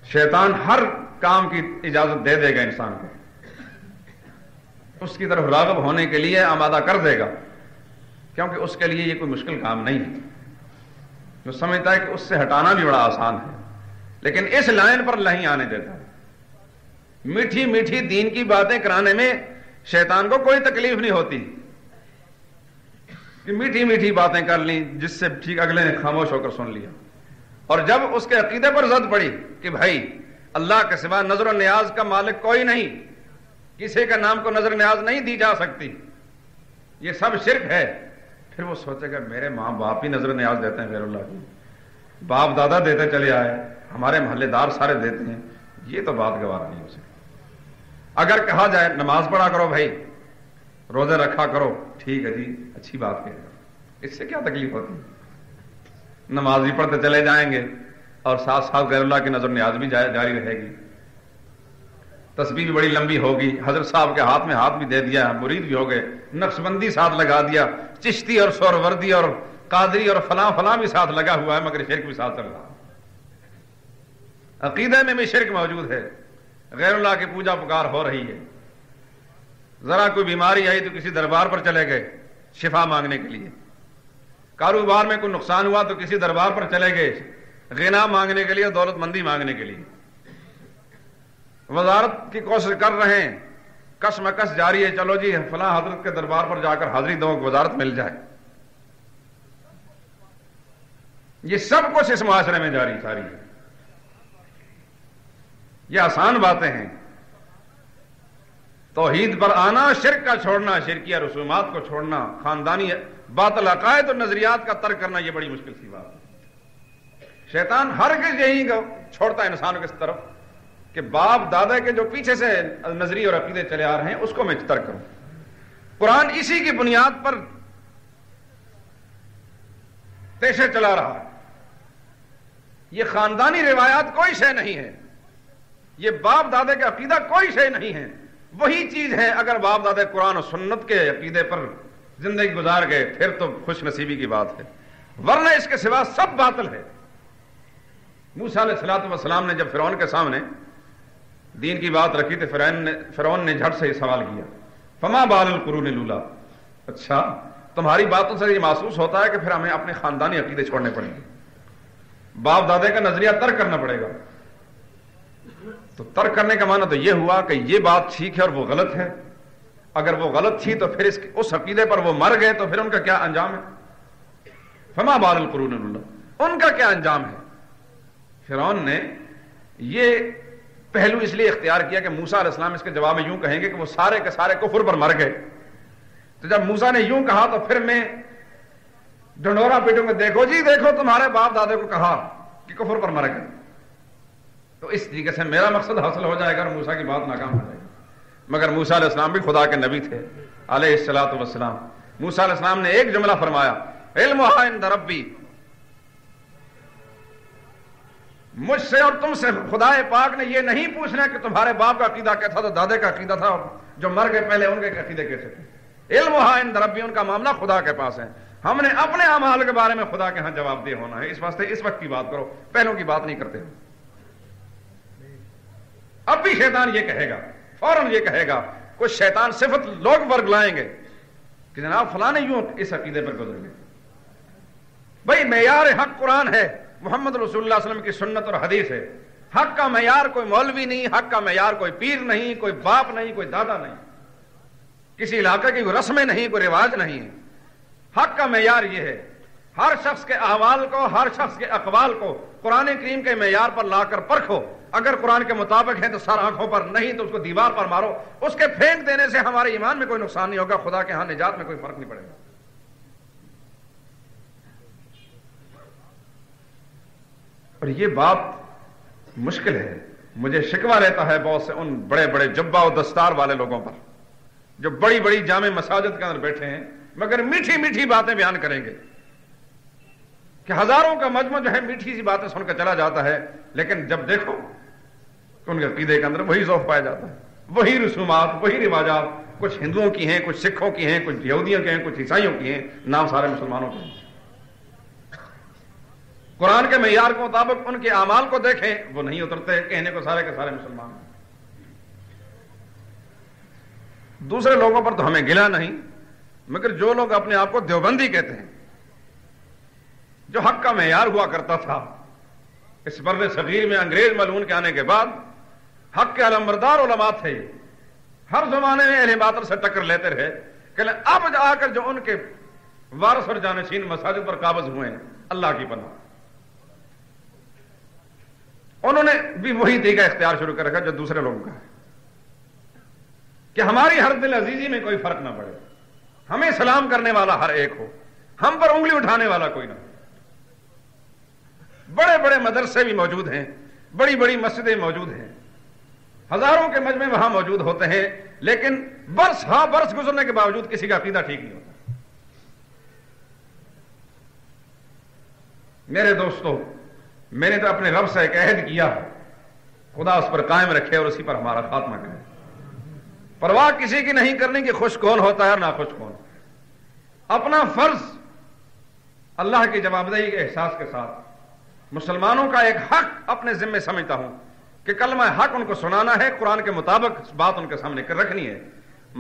شیطان ہر کام کی اجازت دے دے گا انسان کو، اس کی طرف راغب ہونے کے لیے آمادہ کر دے گا، کیونکہ اس کے لیے یہ کوئی مشکل کام نہیں ہے. جو سمجھتا ہے کہ اس سے ہٹانا بھی بڑا آسان ہے، لیکن اس لائن پر نہیں آنے دیتا. میٹھی میٹھی دین کی باتیں کرانے میں شیطان کو کوئی تکلیف نہیں ہوتی کہ میٹھی میٹھی باتیں کر لیں جس سے ٹھیک اگلے نے خاموش ہو کر سن لیا. اور جب اس کے عقیدے پر زد پڑی کہ بھائی اللہ کے سوا نظر و نیاز کا مالک کوئی نہیں، کسی کا نام کو نظر نیاز نہیں دی جا سکتی، یہ سب شرک ہے، پھر وہ سوچے گا میرے ماں باپ ہی نظر نیاز دیتے ہیں غیر اللہ کی، باپ دادا دیتے چلے آئے، ہمارے محلے دار سارے دیتے ہیں، یہ تو بات گوارا نہیں ہو سکتی. اگر کہا جائے نماز پڑھا کرو بھائی، روزے رکھا کرو، ٹھیک ہے جی اچھی بات کہہ رہے ہو، اس سے کیا تکلیف ہوتی ہے؟ نماز بھی پڑھتے چلے جائیں گے اور ساتھ ساتھ غیر اللہ کی نظر نیاز بھی جاری رہے گی، تسبیح بھی بڑی لمبی ہوگی، حضرت صاحب کے ہاتھ میں ہاتھ بھی دے دیا، مرید بھی ہو گئے، نقش بندی ساتھ لگا دیا، چشتی اور سور وردی اور قادری اور فلاں فلاں بھی ساتھ لگا ہوا ہے، مگر شرک بھی ساتھ چل رہا. عقیدے میں بھی شرک موجود ہے، غیر اللہ کی پوجا پکار ہو رہی ہے. ذرا کوئی بیماری آئی تو کسی دربار پر چلے گئے شفا مانگنے کے لیے، کاروبار میں کوئی نقصان ہوا تو کسی دربار پر چلے گئے غنا مانگنے کے لیے، دولت مندی مانگنے کے لیے. وزارت کی کوشش کر رہے ہیں، کش مکش جاری ہے، چلو جی فلاں حضرت کے دربار پر جا کر حاضری دو، وزارت مل جائے. یہ سب کچھ اس معاشرے میں جاری ساری ہے. یہ آسان باتیں ہیں. توحید پر آنا، شرک کا چھوڑنا، شرکیہ رسومات کو چھوڑنا، خاندانی باطل عقائد اور نظریات کا ترک کرنا، یہ بڑی مشکل سی بات ہے. شیطان ہرگز یہی چھوڑتا ہے انسانوں کی طرف کہ باپ دادا کے جو پیچھے سے نظریے اور عقیدے چلے آ رہے ہیں اس کو میں ترک کروں. قرآن اسی کی بنیاد پر پیشے چلا رہا ہے. یہ خاندانی روایات کوئی شے نہیں ہے، یہ باپ دادے کا عقیدہ کوئی شے نہیں ہے. وہی چیز ہے اگر باپ دادے قرآن و سنت کے عقیدے پر زندگی گزار گئے پھر تو خوش نصیبی کی بات ہے، ورنہ اس کے سوا سب باطل ہے. موسیٰ علیہ السلام نے جب فرعون کے سامنے دین کی بات رکھی تو فرعون نے جھٹ سے یہ سوال کیا، فما بال القرون الاولی، اچھا تمہاری باتوں سے یہ محسوس ہوتا ہے کہ پھر ہمیں اپنے خاندانی عقیدے چھوڑنے پڑیں گے، باپ دادے کا نظریہ ترک کرنا پڑے گا۔ تو ترک کرنے کا معنی تو یہ ہوا کہ یہ بات ٹھیک ہے اور وہ غلط ہے، اگر وہ غلط تھی تو پھر اس عقیدے پر وہ مر گئے تو پھر ان کا کیا انجام ہے؟ فما بال القرون الاولی، ان کا کیا انجام ہے؟ فرعون نے یہ پہلو اس لیے اختیار کیا کہ موسیٰ علیہ السلام اس کے جواب میں یوں کہیں گے کہ وہ سارے کے سارے کفر پر مر گئے، تو جب موسیٰ نے یوں کہا تو پھر میں ڈنڈورا پیٹوں گا، دیکھو جی دیکھو تمہارے باپ دادے کو کہا کہ کفر پر مر گئے، تو اس طریقے سے میرا مقصد حاصل ہو جائے گا اور موسیٰ کی بات ناکام ہو جائے گی۔ مگر موسیٰ علیہ السلام بھی خدا کے نبی تھے علیہ الصلوۃ والسلام۔ موسیٰ علیہ السلام نے ایک جملہ فرمایا، علمھا عند ربی، مجھ سے اور تم سے خدا پاک نے یہ نہیں پوچھنا کہ تمہارے باپ کا عقیدہ کیا تھا، تو دادے کا عقیدہ تھا، اور جو مر گئے پہلے ان کے عقیدے کیسے تھے۔ علمھا عند ربی، ان کا معاملہ خدا کے پاس ہے، ہم نے اپنے اعمال کے بارے میں خدا کے ہاں جواب دہ ہونا ہے، اس واسطے اس وقت کی بات کرو، پہلوں کی بات نہیں کرتے۔ اب بھی شیطان یہ کہے گا، فوراً یہ کہے گا، کچھ شیطان صفت لوگ ورگ لائیں گے کہ جناب فلاں یوں اس عقیدے پر گزر گئے۔ بھائی معیار حق قرآن ہے، محمد رسول اللہ صلی اللہ علیہ وسلم کی سنت اور حدیث ہے۔ حق کا معیار کوئی مولوی نہیں، حق کا معیار کوئی پیر نہیں، کوئی باپ نہیں، کوئی دادا نہیں، کسی علاقے کی کوئی رسمیں نہیں، کوئی رواج نہیں ہے۔ حق کا معیار یہ ہے، ہر شخص کے احوال کو، ہر شخص کے اقوال کو قرآن کریم کے معیار پر لا کر پرکھو، اگر قرآن کے مطابق ہے تو سر آنکھوں پر، نہیں تو اس کو دیوار پر مارو۔ اس کے پھینک دینے سے ہمارے ایمان میں کوئی نقصان نہیں ہوگا، خدا کے ہاں نجات میں کوئی فرق نہیں پڑے گا۔ اور یہ بات مشکل ہے، مجھے شکوہ رہتا ہے بہت سے ان بڑے بڑے جبہ و دستار والے لوگوں پر جو بڑی بڑی جامع مساجد کے اندر بیٹھے ہیں، مگر میٹھی میٹھی باتیں بیان کریں گے کہ ہزاروں کا مجمع جو ہے میٹھی سی باتیں سن کر چلا جاتا ہے، لیکن جب دیکھو تو ان کے عقیدے کے اندر وہی ذوق پایا جاتا ہے، وہی رسومات، وہی رواجات، کچھ ہندوؤں کی ہیں، کچھ سکھوں کی ہیں، کچھ یہودیوں کے ہیں، کچھ عیسائیوں کی ہیں، نام سارے مسلمانوں کے ہیں۔ قرآن کے معیار کے مطابق ان کے اعمال کو دیکھیں، وہ نہیں اترتے، کہنے کو سارے کے سارے مسلمان ہیں۔ دوسرے لوگوں پر تو ہمیں گلہ نہیں، مگر جو لوگ اپنے آپ کو دیوبندی کہتے ہیں، جو حق کا معیار ہوا کرتا تھا، اس بر صغیر میں انگریز ملعون کے آنے کے بعد حق کے علمبردار علماء تھے، ہر زمانے میں اہل باطل سے ٹکر لیتے رہے، کہ اب آ کر جو ان کے وارث اور جانشین مساجد پر قابض ہوئے ہیں، اللہ کی پناہ، انہوں نے بھی وہی طریقہ اختیار شروع کر رکھا جو دوسرے لوگوں کا ہے، کہ ہماری ہر دل عزیزی میں کوئی فرق نہ پڑے، ہمیں سلام کرنے والا ہر ایک ہو، ہم پر انگلی اٹھانے والا کوئی نہ ہو۔ بڑے بڑے مدرسے بھی موجود ہیں، بڑی بڑی مسجدیں موجود ہیں، ہزاروں کے مجمع وہاں موجود ہوتے ہیں، لیکن برس ہاں برس گزرنے کے باوجود کسی کا عقیدہ ٹھیک نہیں ہوتا۔ میرے دوستو، میں نے تو اپنے رب سے ایک عہد کیا، خدا اس پر قائم رکھے اور اسی پر ہمارا خاتمہ کرے۔ پرواہ کسی کی نہیں کرنی کہ خوش کون ہوتا ہے اور ناخوش کون، اپنا فرض اللہ کی جوابدہی کے احساس کے ساتھ مسلمانوں کا ایک حق اپنے ذمے سمجھتا ہوں کہ کلمہ حق ان کو سنانا ہے، قرآن کے مطابق بات ان کے سامنے رکھنی ہے۔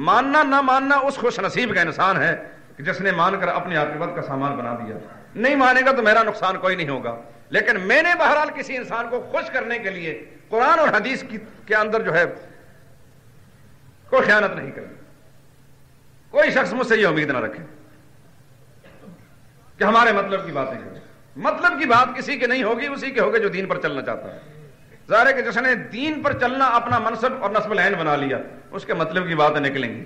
ماننا نہ ماننا اس خوش نصیب کا انسان ہے کہ جس نے مان کر اپنی عاقبت کا سامان بنا دیا، نہیں مانے گا تو میرا نقصان کوئی نہیں ہوگا، لیکن میں نے بہرحال کسی انسان کو خوش کرنے کے لیے قرآن اور حدیث کے اندر جو ہے کوئی خیانت نہیں کرنی۔ کوئی شخص مجھ سے یہ امید نہ رکھے کہ ہمارے مطلب کی باتیں کریں، مطلب کی بات کسی کی نہیں ہوگی، اسی کے ہوگی جو دین پر چلنا چاہتا ہے۔ ظاہر ہے کہ جس نے دین پر چلنا اپنا منصب اور نصب العین بنا لیا، اس کے مطلب کی باتیں نکلیں گی،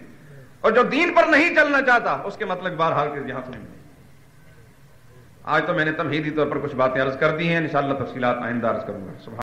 اور جو دین پر نہیں چلنا چاہتا اس کے مطلب بہرحال کے یہاں سنیں گے۔ آج تو میں نے تمہیدی طور پر کچھ باتیں عرض کر دی ہیں، انشاءاللہ تفصیلات آئندہ عرض کروں گا۔